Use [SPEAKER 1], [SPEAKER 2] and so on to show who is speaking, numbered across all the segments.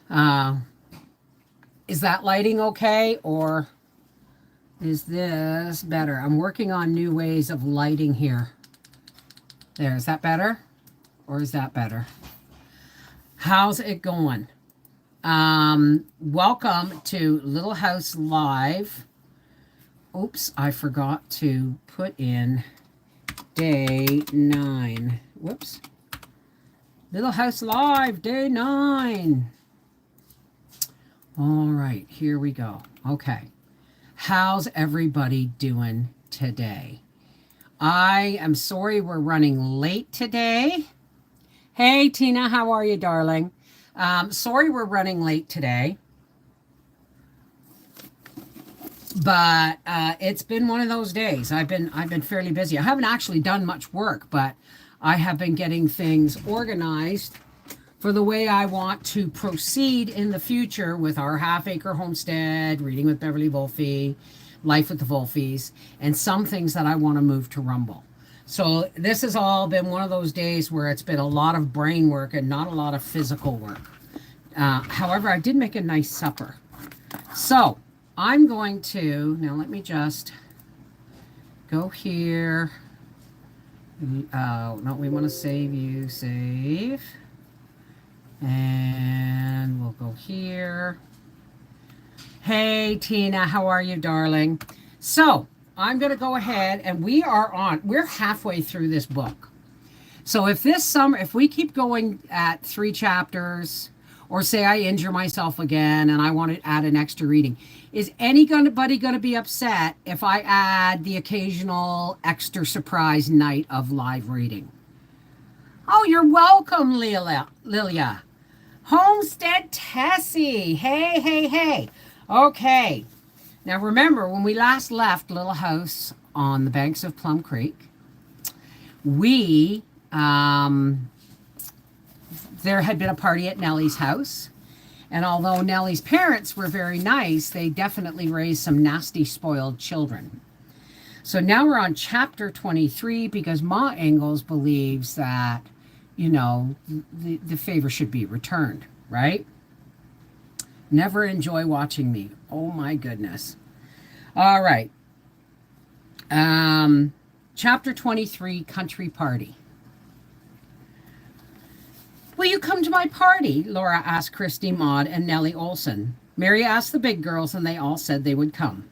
[SPEAKER 1] Uh, is that lighting okay, or is this better? I'm working on new ways of lighting here. There, is that better? Or is that better? How's it going? Welcome to Little House Live. Oops, I forgot to put in day 9. Whoops. Little House Live, day 9. All right, here we go. Okay. How's everybody doing today? I am sorry we're running late today. Hey, Tina, how are you, darling? Sorry we're running late today. But it's been one of those days. I've been fairly busy. I haven't actually done much work, but I have been getting things organized for the way I want to proceed in the future with our half-acre homestead, reading with Beverly Wolfe, life with the Wolfes, and some things that I want to move to Rumble. So this has all been one of those days where it's been a lot of brain work and not a lot of physical work. However, I did make a nice supper. So I'm going to, now let me just go here. No, we want to save you, save. And we'll go here. Hey, Tina, how are you, darling? So I'm going to go ahead and we're halfway through this book. So if this summer, if we keep going at 3 chapters, or say I injure myself again and I want to add an extra reading, is anybody going to be upset if I add the occasional extra surprise night of live reading? Oh, you're welcome, Lilia. Homestead Tessie. Hey, hey, hey. Okay. Now remember, when we last left Little House on the banks of Plum Creek, there had been a party at Nellie's house. And although Nellie's parents were very nice, they definitely raised some nasty, spoiled children. So now we're on chapter 23 because Ma Ingalls believes that, the favor should be returned, right? Never enjoy watching me. Oh my goodness. All right. Chapter 23, Country Party. Will you come to my party? Laura asked Christy, Maud, and Nellie Olson. Mary asked the big girls, and they all said they would come.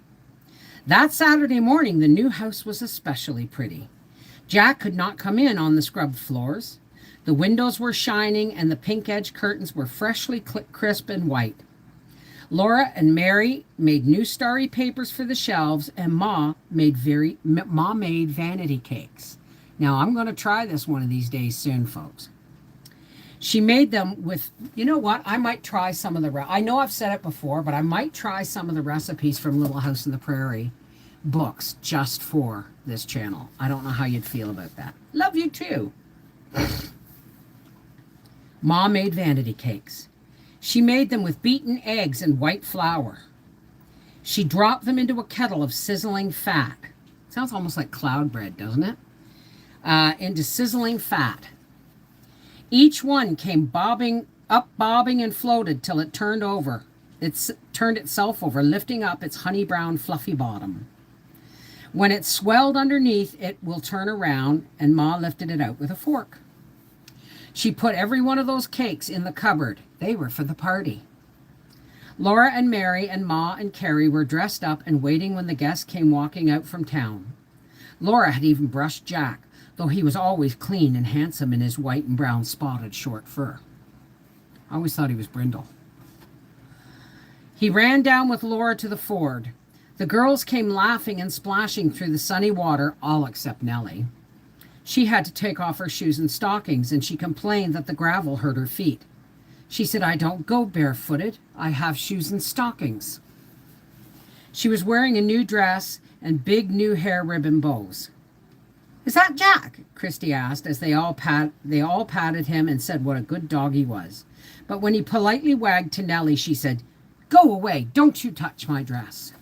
[SPEAKER 1] That Saturday morning, the new house was especially pretty. Jack could not come in on the scrubbed floors. The windows were shining, and the pink-edged curtains were freshly crisp and white. Laura and Mary made new starry papers for the shelves, and Ma made vanity cakes. Now, I'm going to try this one of these days soon, folks. She made them with, you know what? I might try some of I know I've said it before, but I might try some of the recipes from Little House on the Prairie books just for this channel. I don't know how you'd feel about that. Love you too. Ma made vanity cakes. She made them with beaten eggs and white flour. She dropped them into a kettle of sizzling fat. Sounds almost like cloud bread, doesn't it? Into sizzling fat. Each one came bobbing and floated till it turned over. It turned itself over, lifting up its honey brown fluffy bottom. When it swelled underneath, it will turn around, and Ma lifted it out with a fork. She put every one of those cakes in the cupboard. They were for the party. Laura and Mary and Ma and Carrie were dressed up and waiting when the guests came walking out from town. Laura had even brushed Jack, though he was always clean and handsome in his white and brown spotted short fur. I always thought he was brindle. He ran down with Laura to the ford. The girls came laughing and splashing through the sunny water, all except Nellie. She had to take off her shoes and stockings, and she complained that the gravel hurt her feet. She said, I don't go barefooted. I have shoes and stockings. She was wearing a new dress and big new hair ribbon bows. Is that Jack? Christy asked as they all patted him and said what a good dog he was. But when he politely wagged to Nellie, she said, Go away, don't you touch my dress.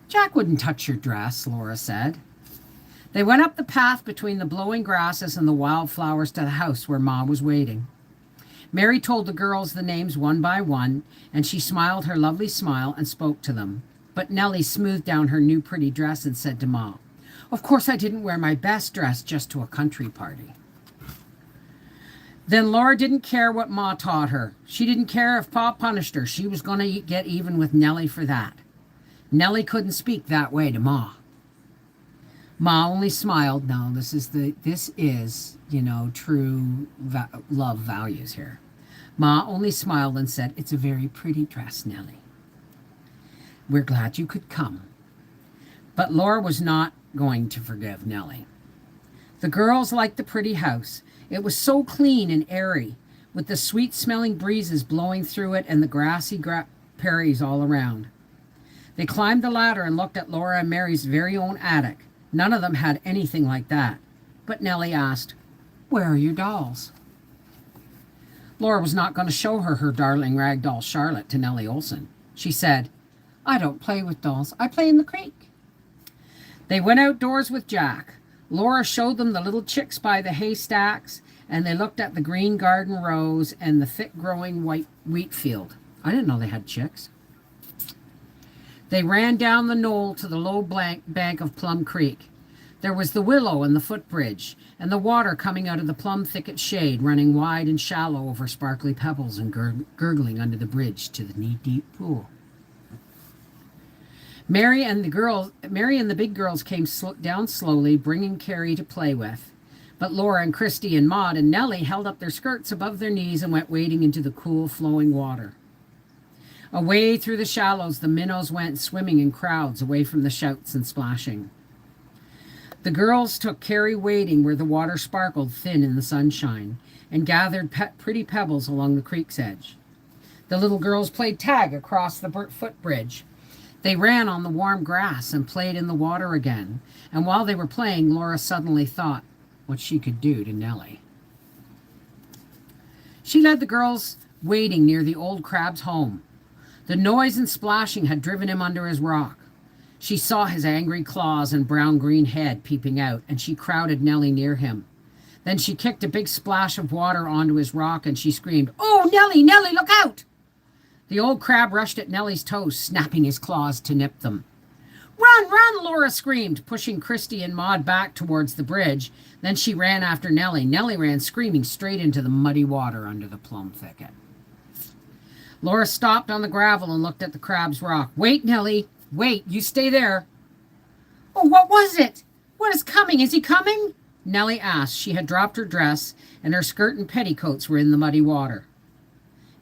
[SPEAKER 1] Jack wouldn't touch your dress, Laura said. They went up the path between the blowing grasses and the wildflowers to the house where Ma was waiting. Mary told the girls the names one by one, and she smiled her lovely smile and spoke to them. But Nellie smoothed down her new pretty dress and said to Ma, "Of course I didn't wear my best dress just to a country party." Then Laura didn't care what Ma taught her. She didn't care if Pa punished her. She was going to get even with Nellie for that. Nellie couldn't speak that way to Ma. Ma only smiled. No, this is true love values here. Ma only smiled and said, "It's a very pretty dress, Nellie. We're glad you could come." But Laura was not going to forgive Nellie. The girls liked the pretty house. It was so clean and airy, with the sweet-smelling breezes blowing through it and the grassy prairies all around. They climbed the ladder and looked at Laura and Mary's very own attic. None of them had anything like that. But Nellie asked, "Where are your dolls?" Laura was not going to show her darling rag doll Charlotte to Nellie Olson. She said, "I don't play with dolls. I play in the creek." They went outdoors with Jack. Laura showed them the little chicks by the haystacks, and they looked at the green garden rows and the thick-growing white wheat field. I didn't know they had chicks. They ran down the knoll to the low bank of Plum Creek. There was the willow and the footbridge, and the water coming out of the plum thicket shade, running wide and shallow over sparkly pebbles and gurgling under the bridge to the knee-deep pool. Mary and the big girls came down slowly, bringing Carrie to play with. But Laura and Christy and Maud and Nellie held up their skirts above their knees and went wading into the cool, flowing water. Away through the shallows, the minnows went swimming in crowds, away from the shouts and splashing. The girls took Carrie wading where the water sparkled thin in the sunshine, and gathered pretty pebbles along the creek's edge. The little girls played tag across the footbridge. They ran on the warm grass and played in the water again, and while they were playing, Laura suddenly thought what she could do to Nellie. She led the girls wading near the old crab's home. The noise and splashing had driven him under his rock. She saw his angry claws and brown-green head peeping out, and she crowded Nellie near him. Then she kicked a big splash of water onto his rock, and she screamed, "Oh, Nellie, Nellie, look out!" The old crab rushed at Nellie's toes, snapping his claws to nip them. "Run, run!" Laura screamed, pushing Christy and Maud back towards the bridge. Then she ran after Nellie. Nellie ran screaming straight into the muddy water under the plum thicket. Laura stopped on the gravel and looked at the crab's rock. "Wait, Nellie, wait, you stay there." "Oh, what was it? What is coming? Is he coming?" Nellie asked. She had dropped her dress, and her skirt and petticoats were in the muddy water.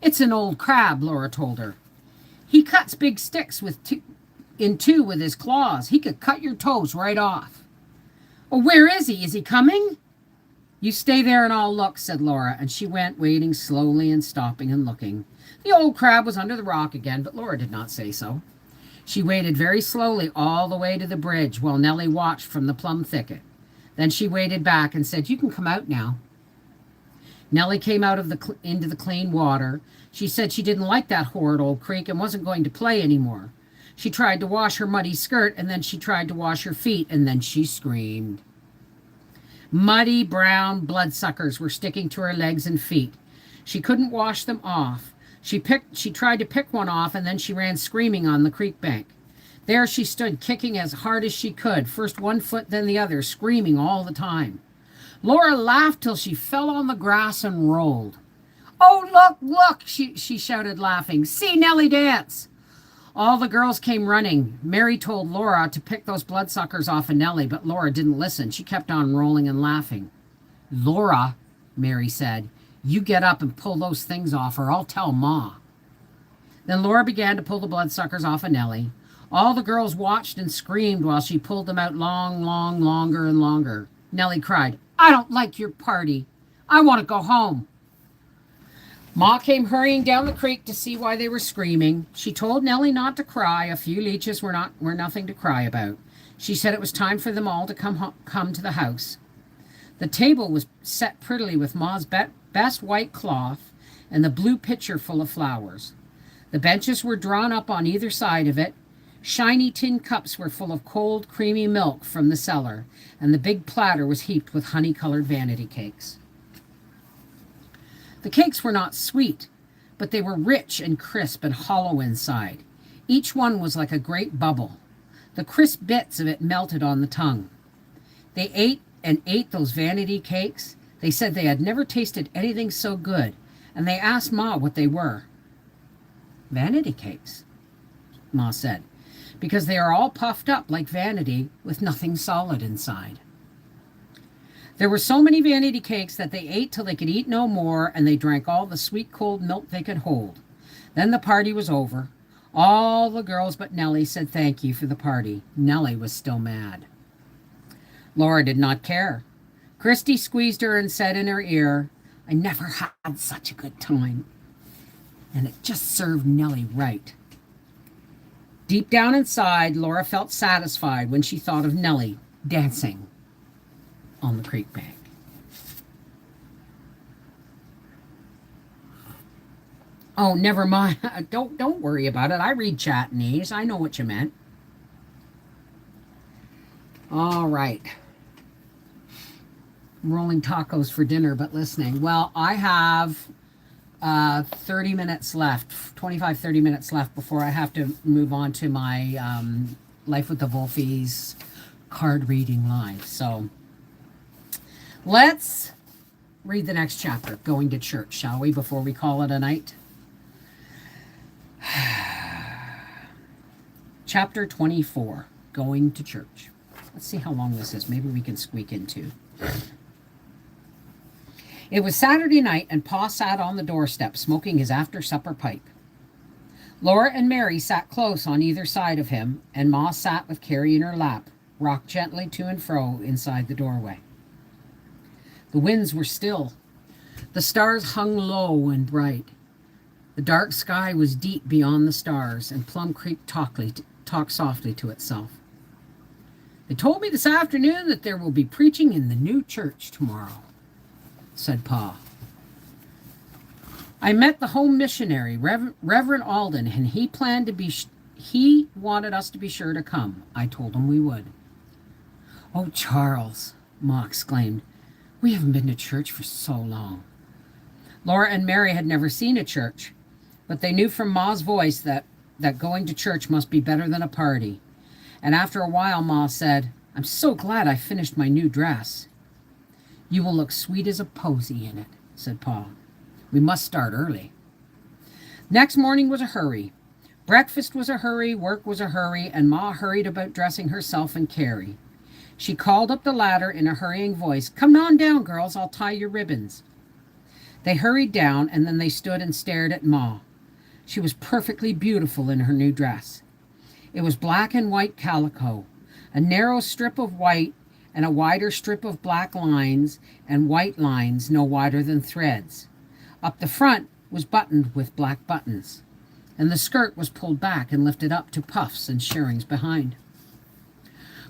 [SPEAKER 1] "It's an old crab," Laura told her. "He cuts big sticks in two with his claws. He could cut your toes right off." "Oh, where is he? Is he coming?" "You stay there and I'll look," said Laura, and she went wading slowly and stopping and looking. The old crab was under the rock again, but Laura did not say so. She waded very slowly all the way to the bridge while Nellie watched from the plum thicket. Then she waded back and said, "You can come out now." Nellie came out into the clean water. She said she didn't like that horrid old creek and wasn't going to play anymore. She tried to wash her muddy skirt, and then she tried to wash her feet, and then she screamed. Muddy brown bloodsuckers were sticking to her legs and feet. She couldn't wash them off. She tried to pick one off, and then she ran screaming on the creek bank. There she stood, kicking as hard as she could, first one foot, then the other, screaming all the time. Laura laughed till she fell on the grass and rolled. "Oh, look, look," she shouted, laughing. "See Nellie dance." All the girls came running. Mary told Laura to pick those bloodsuckers off of Nellie, but Laura didn't listen. She kept on rolling and laughing. "Laura," Mary said, "you get up and pull those things off, or I'll tell Ma." Then Laura began to pull the bloodsuckers off of Nellie. All the girls watched and screamed while she pulled them out longer and longer. Nellie cried, "I don't like your party. I want to go home." Ma came hurrying down the creek to see why they were screaming. She told Nellie not to cry. A few leeches were nothing to cry about. She said it was time for them all to come to the house. The table was set prettily with Ma's best white cloth and the blue pitcher full of flowers. The benches were drawn up on either side of it. Shiny tin cups were full of cold, creamy milk from the cellar, and the big platter was heaped with honey-colored vanity cakes. The cakes were not sweet, but they were rich and crisp and hollow inside. Each one was like a great bubble. The crisp bits of it melted on the tongue. They ate and ate those vanity cakes. They said they had never tasted anything so good, and they asked Ma what they were. Vanity cakes, Ma said, because they are all puffed up like vanity with nothing solid inside. There were so many vanity cakes that they ate till they could eat no more, and they drank all the sweet cold milk they could hold. Then the party was over. All the girls but Nellie said thank you for the party. Nellie was still mad. Laura did not care. Christy squeezed her and said in her ear, I never had such a good time. And it just served Nellie right. Deep down inside, Laura felt satisfied when she thought of Nellie dancing on the creek bank. Oh, never mind. Don't worry about it. I read Chattanese. I know what you meant. All right. Rolling tacos for dinner, but listening. Well, I have 30 minutes left, 25, 30 minutes left before I have to move on to my Life with the Wolfies card reading live. So let's read the next chapter, Going to Church, shall we, before we call it a night? Chapter 24, Going to Church. Let's see how long this is. Maybe we can squeak in two. It was Saturday night, and Pa sat on the doorstep smoking his after-supper pipe. Laura and Mary sat close on either side of him, and Ma sat with Carrie in her lap, rocked gently to and fro inside the doorway. The winds were still. The stars hung low and bright. The dark sky was deep beyond the stars, and Plum Creek talked softly to itself. They told me this afternoon that there will be preaching in the new church tomorrow, said Pa. I met the home missionary, Reverend Alden, and he planned to be, he wanted us to be sure to come. I told him we would. Oh, Charles, Ma exclaimed. We haven't been to church for so long. Laura and Mary had never seen a church, but they knew from Ma's voice that going to church must be better than a party. And after a while, Ma said, I'm so glad I finished my new dress. You will look sweet as a posy in it, said Pa. We must start early. Next morning was a hurry. Breakfast was a hurry, work was a hurry, and Ma hurried about dressing herself and Carrie. She called up the ladder in a hurrying voice, Come on down, girls, I'll tie your ribbons. They hurried down, and then they stood and stared at Ma. She was perfectly beautiful in her new dress. It was black and white calico, a narrow strip of white and a wider strip of black lines, and white lines no wider than threads. Up the front was buttoned with black buttons, and the skirt was pulled back and lifted up to puffs and shirrings behind.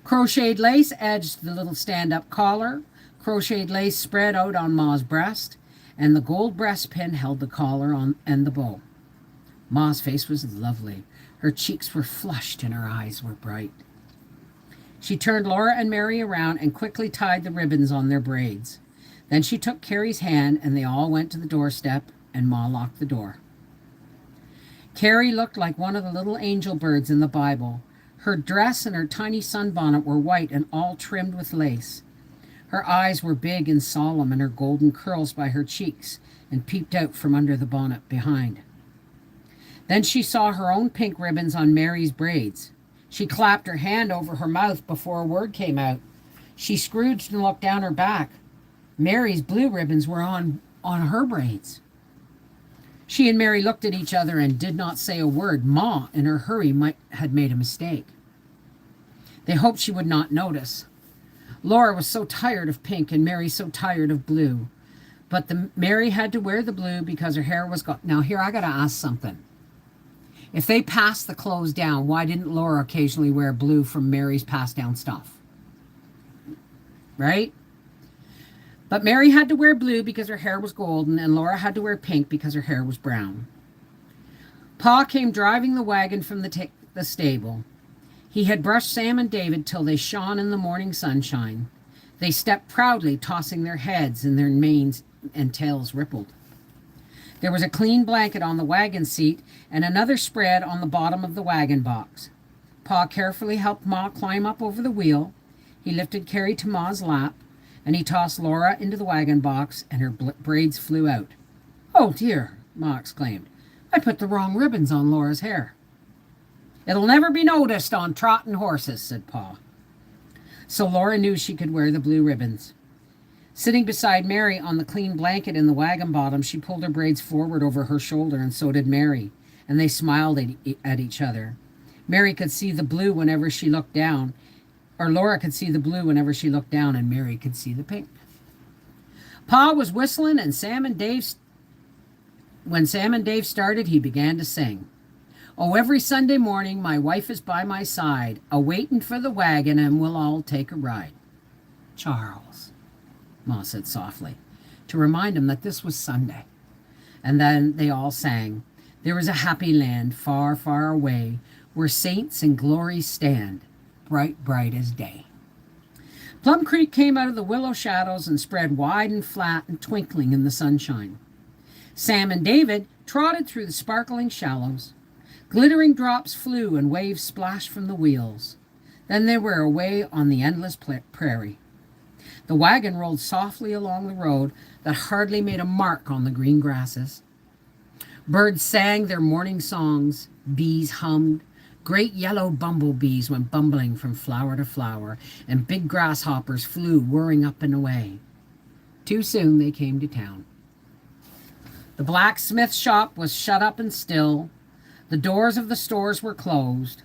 [SPEAKER 1] Crocheted lace edged the little stand-up collar. Crocheted lace spread out on Ma's breast, and the gold breastpin held the collar on and the bow. Ma's face was lovely. Her cheeks were flushed and her eyes were bright. She turned Laura and Mary around and quickly tied the ribbons on their braids. Then she took Carrie's hand, and they all went to the doorstep, and Ma locked the door. Carrie looked like one of the little angel birds in the Bible. Her dress and her tiny sunbonnet were white and all trimmed with lace. Her eyes were big and solemn, and her golden curls by her cheeks and peeped out from under the bonnet behind. Then she saw her own pink ribbons on Mary's braids. She clapped her hand over her mouth before a word came out. She scrooged and looked down her back. Mary's blue ribbons were on her braids. She and Mary looked at each other and did not say a word. Ma, in her hurry, had made a mistake. They hoped she would not notice. Laura was so tired of pink and Mary so tired of blue. But Mary had to wear the blue because her hair was gone. Now here I got to ask something. If they passed the clothes down, why didn't Laura occasionally wear blue from Mary's passed down stuff? Right? But Mary had to wear blue because her hair was golden, and Laura had to wear pink because her hair was brown. Pa came driving the wagon from the stable. He had brushed Sam and David till they shone in the morning sunshine. They stepped proudly, tossing their heads, and their manes and tails rippled. There was a clean blanket on the wagon seat and another spread on the bottom of the wagon box. Pa carefully helped Ma climb up over the wheel. He lifted Carrie to Ma's lap, and he tossed Laura into the wagon box, and her braids flew out. "Oh, dear," Ma exclaimed. "I put the wrong ribbons on Laura's hair." "It'll never be noticed on trotting horses," said Pa. So Laura knew she could wear the blue ribbons. Sitting beside Mary on the clean blanket in the wagon bottom, she pulled her braids forward over her shoulder, and so did Mary, and they smiled at each other. Mary could see the blue whenever she looked down, or Laura could see the blue whenever she looked down, and Mary could see the pink. Pa was whistling, and when Sam and Dave started, he began to sing. "Oh, every Sunday morning my wife is by my side, a-waitin' for the wagon, and we'll all take a ride." "Charles," Ma said softly, to remind him that this was Sunday. And then they all sang, "There is a happy land far, far away, where saints in glory stand, bright, bright as day." Plum Creek came out of the willow shadows and spread wide and flat and twinkling in the sunshine. Sam and David trotted through the sparkling shallows. Glittering drops flew and waves splashed from the wheels. Then they were away on the endless prairie. The wagon rolled softly along the road that hardly made a mark on the green grasses. Birds sang their morning songs. Bees hummed. Great yellow bumblebees went bumbling from flower to flower, and big grasshoppers flew whirring up and away. Too soon they came to town. The blacksmith shop was shut up and still. The doors of the stores were closed.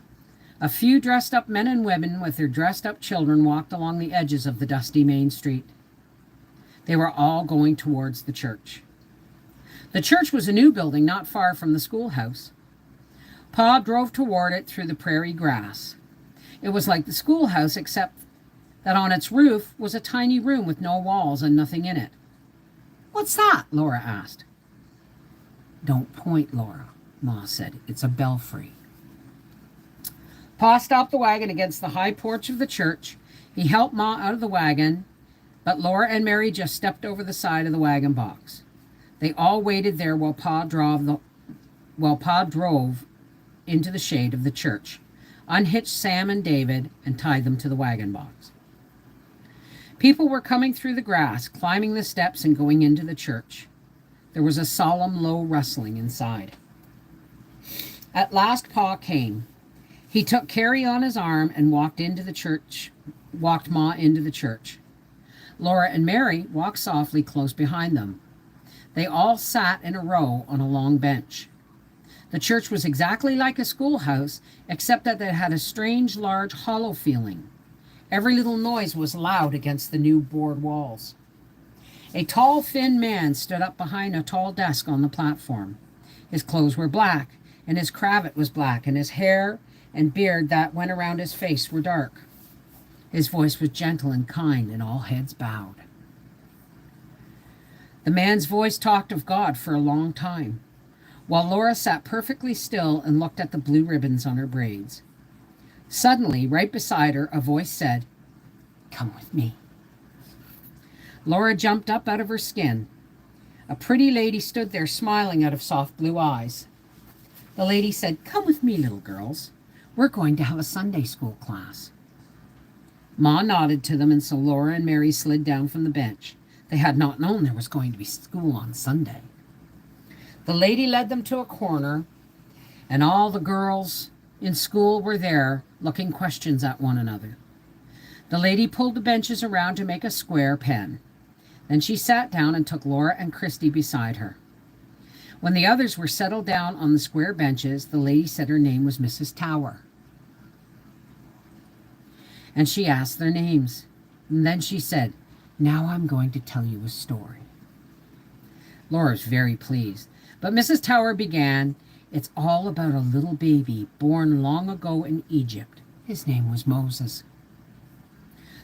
[SPEAKER 1] A few dressed-up men and women with their dressed-up children walked along the edges of the dusty main street. They were all going towards the church. The church was a new building not far from the schoolhouse. Pa drove toward it through the prairie grass. It was like the schoolhouse, except that on its roof was a tiny room with no walls and nothing in it. "What's that?" Laura asked. "Don't point, Laura," Ma said. "It's a belfry." Pa stopped the wagon against the high porch of the church. He helped Ma out of the wagon, but Laura and Mary just stepped over the side of the wagon box. They all waited there while Pa drove into the shade of the church, unhitched Sam and David, and tied them to the wagon box. People were coming through the grass, climbing the steps and going into the church. There was a solemn, low rustling inside. At last Pa came. He took Carrie on his arm and walked Ma into the church. Laura and Mary walked softly close behind them. They all sat in a row on a long bench. The church was exactly like a schoolhouse, except that it had a strange, large, hollow feeling. Every little noise was loud against the new board walls. A tall, thin man stood up behind a tall desk on the platform. His clothes were black, and his cravat was black, and his hair and beard that went around his face were dark. His voice was gentle and kind, and all heads bowed. The man's voice talked of God for a long time, while Laura sat perfectly still and looked at the blue ribbons on her braids. Suddenly, right beside her, a voice said, "Come with me." Laura jumped up out of her skin. A pretty lady stood there smiling out of soft blue eyes. The lady said, "Come with me, little girls. We're going to have a Sunday school class." Ma nodded to them, and so Laura and Mary slid down from the bench. They had not known there was going to be school on Sunday. The lady led them to a corner, and all the girls in school were there, looking questions at one another. The lady pulled the benches around to make a square pen. Then she sat down and took Laura and Christy beside her. When the others were settled down on the square benches, the lady said her name was Mrs. Tower. And she asked their names. And then she said, "Now I'm going to tell you a story." Laura was very pleased. But Mrs. Tower began, "It's all about a little baby born long ago in Egypt. His name was Moses."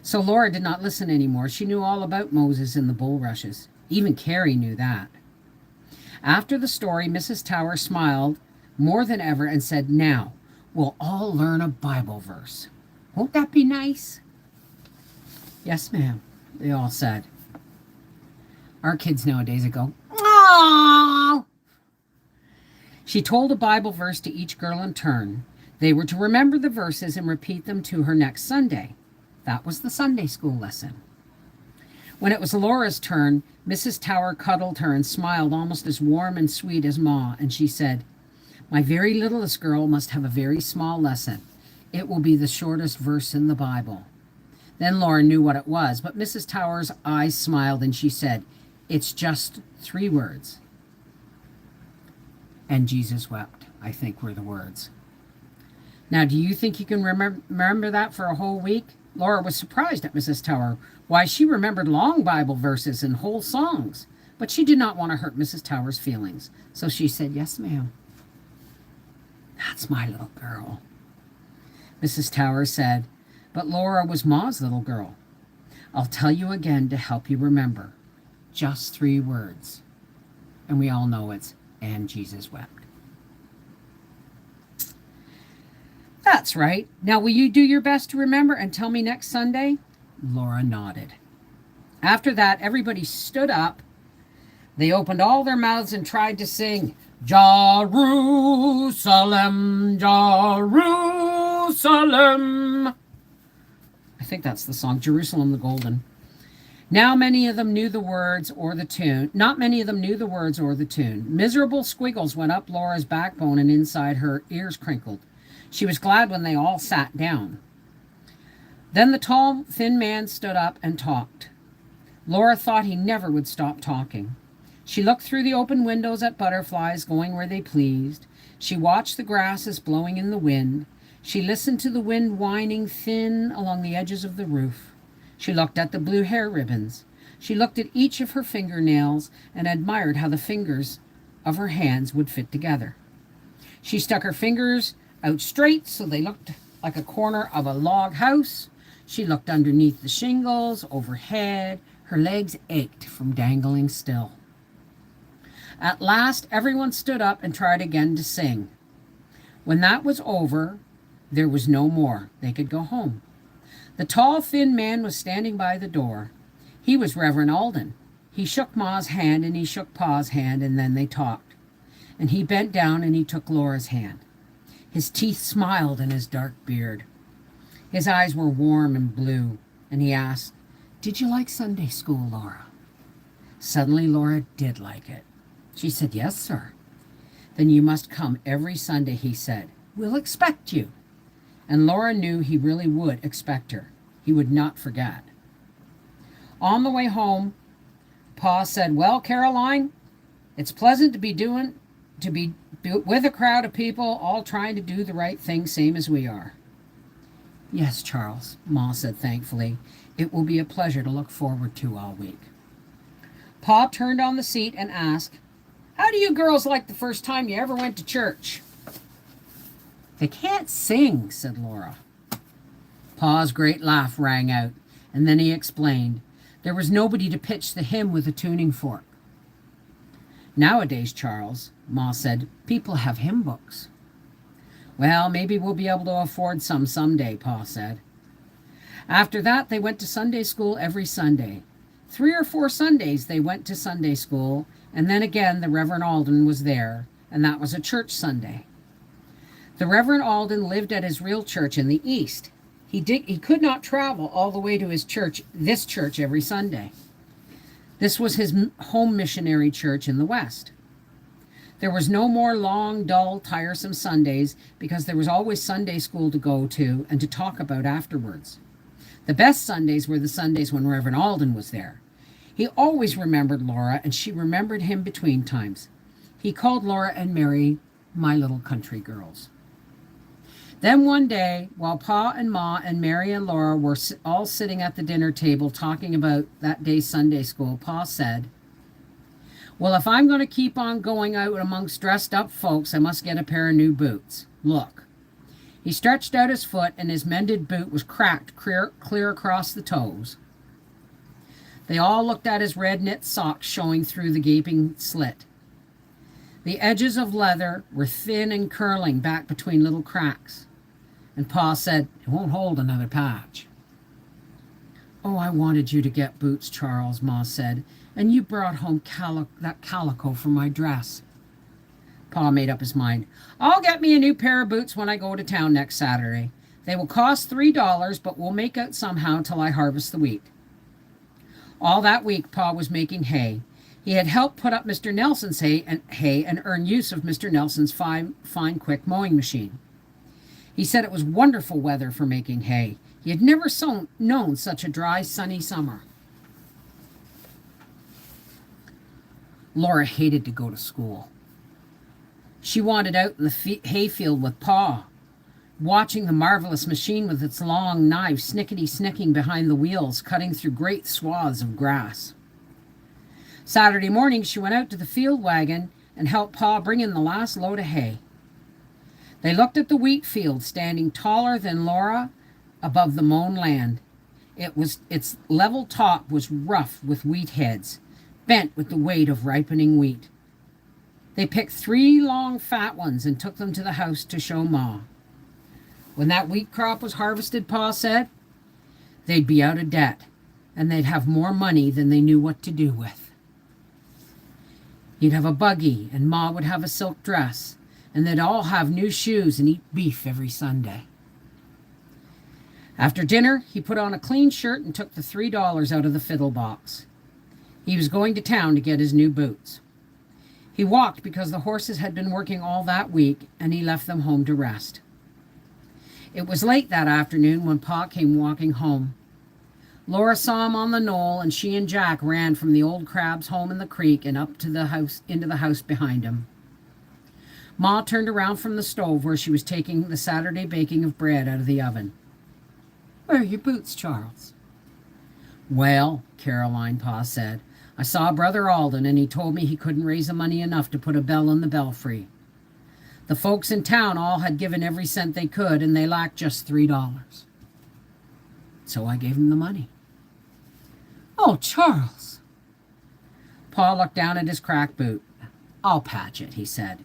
[SPEAKER 1] So Laura did not listen anymore. She knew all about Moses in the bulrushes. Even Carrie knew that. After the story, Mrs. Tower smiled more than ever and said, "Now, we'll all learn a Bible verse. Won't that be nice?" "Yes, ma'am," they all said. Our kids nowadays go, "Aww." She told a Bible verse to each girl in turn. They were to remember the verses and repeat them to her next Sunday. That was the Sunday school lesson. When it was Laura's turn, Mrs. Tower cuddled her and smiled almost as warm and sweet as Ma, and she said, "My very littlest girl must have a very small lesson. It will be the shortest verse in the Bible." Then Laura knew what it was, but Mrs. Tower's eyes smiled and she said, "It's just 3 words. And Jesus wept, I think were the words. Now, do you think you can remember that for a whole week? Laura was surprised at Mrs. Tower. Why, she remembered long Bible verses and whole songs, but she did not want to hurt Mrs. Tower's feelings. So she said, "Yes, ma'am." "That's my little girl." Mrs. Tower said, "But Laura was Ma's little girl." "I'll tell you again to help you remember. Just 3 words." And we all know it's, "And Jesus wept." That's right. Now, will you do your best to remember and tell me next Sunday? Laura nodded. After that, everybody stood up. They opened all their mouths and tried to sing, "Jerusalem, Jerusalem." I think that's the song, Jerusalem the Golden. Not many of them knew the words or the tune. Miserable squiggles went up Laura's backbone and inside her ears crinkled. She was glad when they all sat down. Then the tall, thin man stood up and talked. Laura thought he never would stop talking. She looked through the open windows at butterflies going where they pleased. She watched the grasses blowing in the wind. She listened to the wind whining thin along the edges of the roof. She looked at the blue hair ribbons. She looked at each of her fingernails and admired how the fingers of her hands would fit together. She stuck her fingers out straight so they looked like a corner of a log house. She looked underneath the shingles, overhead. Her legs ached from dangling still. At last, everyone stood up and tried again to sing. When that was over, there was no more. They could go home. The tall, thin man was standing by the door. He was Reverend Alden. He shook Ma's hand and he shook Pa's hand, and then they talked. And he bent down and he took Laura's hand. His teeth smiled in his dark beard. His eyes were warm and blue, and he asked, "Did you like Sunday school, Laura?" Suddenly, Laura did like it. She said, "Yes, sir." "Then you must come every Sunday," he said. "We'll expect you." And Laura knew he really would expect her. He would not forget. On the way home, Pa said, "Well, Caroline, it's pleasant to be with a crowd of people all trying to do the right thing, same as we are." "Yes, Charles," Ma said thankfully. "It will be a pleasure to look forward to all week." Pa turned on the seat and asked, "How do you girls like the first time you ever went to church?" "They can't sing," said Laura. Pa's great laugh rang out, and then he explained, "There was nobody to pitch the hymn with a tuning fork." "Nowadays, Charles," Ma said, "people have hymn books." "Well, maybe we'll be able to afford some someday," Pa said. After that, they went to Sunday school every Sunday. 3 or 4 Sundays they went to Sunday school, and then again the Reverend Alden was there, and that was a church Sunday. The Reverend Alden lived at his real church in the East. He could not travel all the way to this church every Sunday. This was his home missionary church in the West. There was no more long, dull, tiresome Sundays because there was always Sunday school to go to and to talk about afterwards. The best Sundays were the Sundays when Reverend Alden was there. He always remembered Laura, and she remembered him between times. He called Laura and Mary "my little country girls." Then one day, while Pa and Ma and Mary and Laura were all sitting at the dinner table talking about that day's Sunday school, Pa said, "Well, if I'm going to keep on going out amongst dressed up folks, I must get a pair of new boots. Look." He stretched out his foot, and his mended boot was cracked clear across the toes. They all looked at his red knit socks showing through the gaping slit. The edges of leather were thin and curling back between little cracks. And Pa said, "It won't hold another patch." "Oh, I wanted you to get boots, Charles," Ma said, "and you brought home that calico for my dress." Pa made up his mind. I'll get me a new pair of boots when I go to town next Saturday. They will cost $3, but we'll make out somehow till I harvest the wheat. All that week, Pa was making hay. He had helped put up Mr. Nelson's hay and earn use of Mr. Nelson's fine, quick mowing machine. He said it was wonderful weather for making hay. He had never known such a dry, sunny summer. Laura hated to go to school. She wanted out in the hayfield with Pa, watching the marvelous machine with its long knife snickety-snicking behind the wheels, cutting through great swaths of grass. Saturday morning, she went out to the field wagon and helped Pa bring in the last load of hay. They looked at the wheat field, standing taller than Laura above the mown land. Its level top was rough with wheat heads, bent with the weight of ripening wheat. They picked 3 long fat ones and took them to the house to show Ma. When that wheat crop was harvested, Pa said, they'd be out of debt, and they'd have more money than they knew what to do with. He'd have a buggy, and Ma would have a silk dress, and they'd all have new shoes and eat beef every Sunday. After dinner, he put on a clean shirt and took the $3 out of the fiddle box. He was going to town to get his new boots. He walked because the horses had been working all that week, and he left them home to rest. It was late that afternoon when Pa came walking home. Laura saw him on the knoll, and she and Jack ran from the old crab's home in the creek and up to the house, into the house behind him. Ma turned around from the stove where she was taking the Saturday baking of bread out of the oven. Where are your boots, Charles? Well, Caroline, Pa said, I saw Brother Alden, and he told me he couldn't raise the money enough to put a bell in the belfry. The folks in town all had given every cent they could, and they lacked just $3. So I gave him the money. Oh, Charles. Pa looked down at his cracked boot. I'll patch it, he said.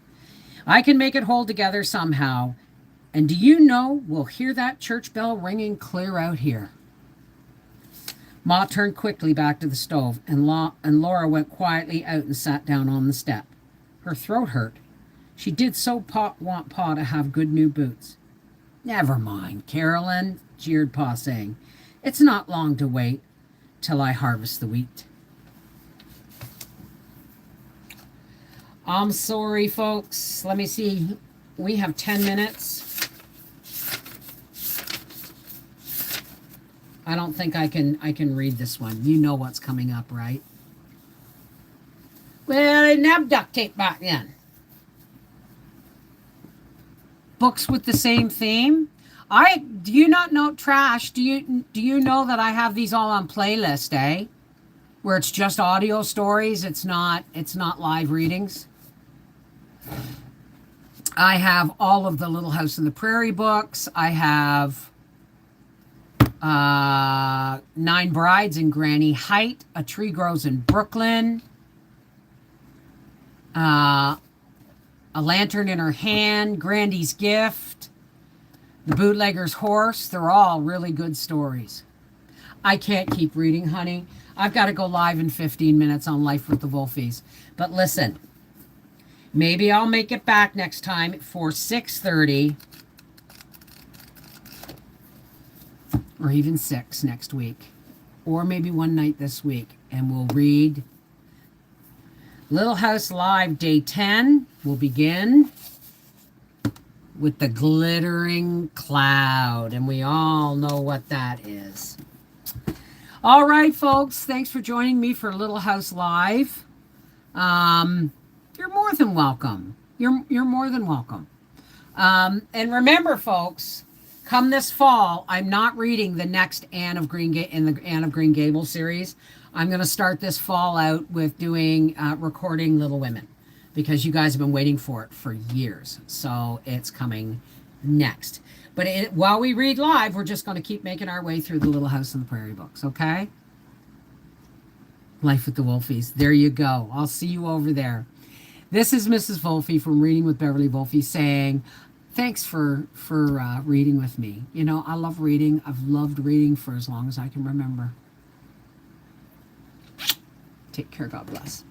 [SPEAKER 1] I can make it hold together somehow. And do you know, we'll hear that church bell ringing clear out here. Ma turned quickly back to the stove, and Laura went quietly out and sat down on the step. Her throat hurt. She did so want Pa to have good new boots. Never mind, Carolyn, jeered Pa, saying, it's not long to wait till I harvest the wheat. I'm sorry, folks. Let me see. We have 10 minutes. I don't think I can read this one. You know what's coming up, right? Well, I didn't have duct tape back then. Books with the same theme. Do you not know, Trash? Do you know that I have these all on playlist, eh? Where it's just audio stories. It's not live readings. I have all of the Little House on the Prairie books. I have 9 Brides in Granny Height, A Tree Grows in Brooklyn, A Lantern in Her Hand, Grandy's Gift, The Bootlegger's Horse. They're all really good stories. I can't keep reading, honey. I've got to go live in 15 minutes on Life with the Wolfies. But listen, maybe I'll make it back next time for 6:30 or even 6 next week, or maybe one night this week, and we'll read Little House Live Day 10. We'll begin with the glittering cloud, and we all know what that is. All right, folks, thanks for joining me for Little House Live. You're more than welcome. You're more than welcome. And remember, folks, come this fall, I'm not reading the next Anne of Green Gables series. I'm going to start this fall out with doing recording Little Women, because you guys have been waiting for it for years. So it's coming next. But while we read live, we're just going to keep making our way through the Little House on the Prairie books, okay? Life with the Wolfies. There you go. I'll see you over there. This is Mrs. Wolfie from Reading with Beverly Wolfie saying, thanks for reading with me. You know, I love reading. I've loved reading for as long as I can remember. Take care. God bless.